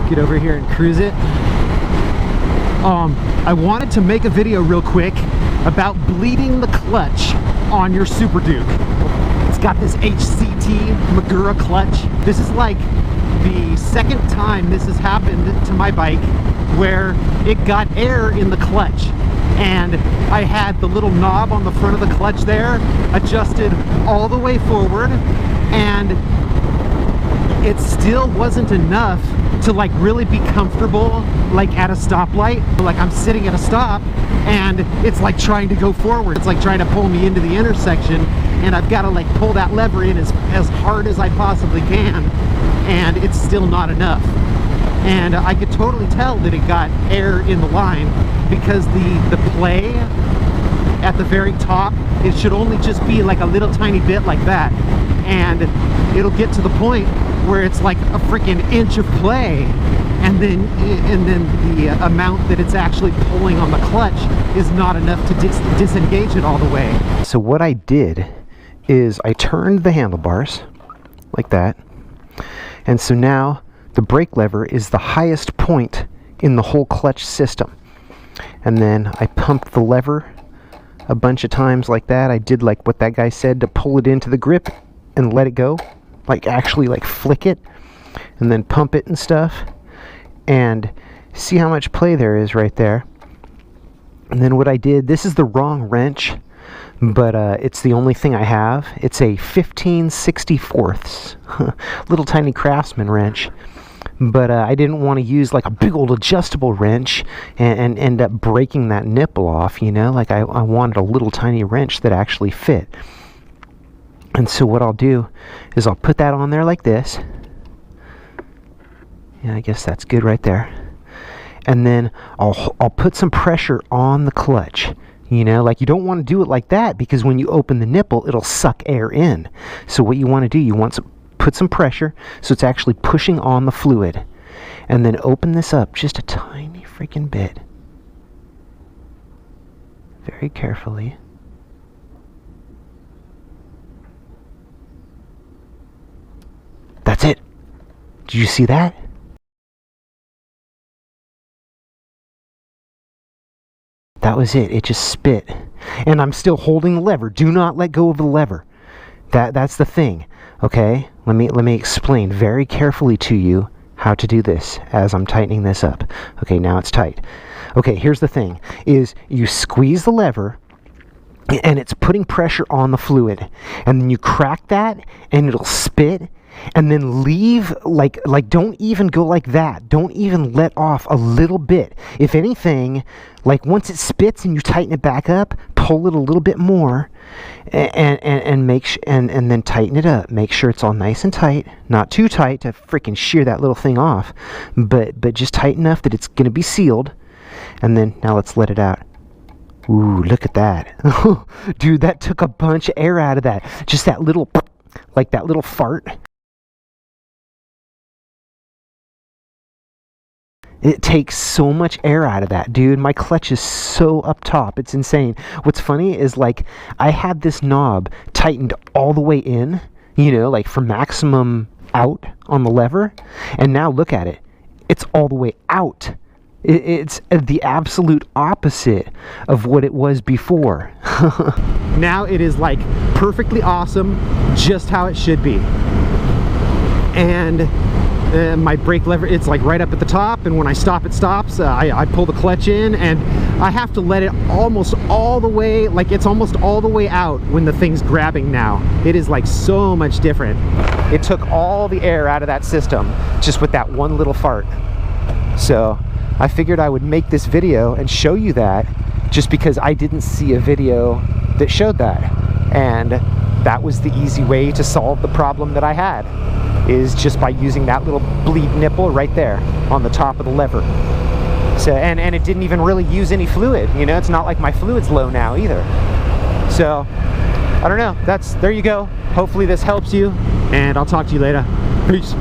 get over here and cruise it. I wanted to make a video real quick about bleeding the clutch on your Superduke. It's got this HCT Magura clutch. This is like the second time this has happened to my bike where it got air in the clutch, and I had the little knob on the front of the clutch there adjusted all the way forward, and it still wasn't enough to like really be comfortable like at a stoplight. Like I'm sitting at a stop and it's like trying to go forward. It's like trying to pull me into the intersection, and I've got to like pull that lever in as hard as I possibly can, and it's still not enough. And I could totally tell that it got air in the line because the play at the very top, it should only just be like a little tiny bit like that, and it'll get to the point where it's like a freaking inch of play, and then the amount that it's actually pulling on the clutch is not enough to disengage it all the way. So what I did is I turned the handlebars like that, and so now the brake lever is the highest point in the whole clutch system, and then I pumped the lever a bunch of times like that. I did like what that guy said, to pull it into the grip and let it go, like actually like flick it and then pump it and stuff, and see how much play there is right there. And then what I did, this is the wrong wrench, but it's the only thing I have. It's a 15/64 little tiny Craftsman wrench, but I didn't want to use like a big old adjustable wrench and end up breaking that nipple off, you know. Like I wanted a little tiny wrench that actually fit. And so what I'll do is I'll put that on there like this. Yeah, I guess that's good right there. And then I'll put some pressure on the clutch. You know, like you don't want to do it like that, because when you open the nipple, it'll suck air in. So what you want to do, you want to put some pressure so it's actually pushing on the fluid. And then open this up just a tiny freaking bit. Very carefully. That's it. Did you see that? That was it. It just spit. And I'm still holding the lever. Do not let go of the lever. That's the thing. Okay? Let me explain very carefully to you how to do this as I'm tightening this up. Okay, now it's tight. Okay, here's the thing. Is you squeeze the lever, and it's putting pressure on the fluid. And then you crack that, and it'll spit. And then leave, like don't even go like that. Don't even let off a little bit. If anything, like once it spits and you tighten it back up, pull it a little bit more, and then tighten it up. Make sure it's all nice and tight, not too tight to freaking shear that little thing off, but just tight enough that it's gonna be sealed. And then now let's let it out. Ooh, look at that. Dude, that took a bunch of air out of that. Just that little, like that little fart. It takes so much air out of that, dude. My clutch is so up top. It's insane. What's funny is, like, I had this knob tightened all the way in, you know, like for maximum out on the lever. And now look at it. It's all the way out. It's the absolute opposite of what it was before. Now it is like perfectly awesome, just how it should be. And my brake lever, it's like right up at the top, and when I stop, it stops. I pull the clutch in, and I have to let it almost all the way, like it's almost all the way out when the thing's grabbing now. It is like so much different. It took all the air out of that system just with that one little fart. So I figured I would make this video and show you that, just because I didn't see a video that showed that. And that was the easy way to solve the problem that I had, is just by using that little bleed nipple right there on the top of the lever. So and it didn't even really use any fluid, you know. It's not like my fluid's low now either. So I don't know, there you go. Hopefully this helps you, and I'll talk to you later. Peace.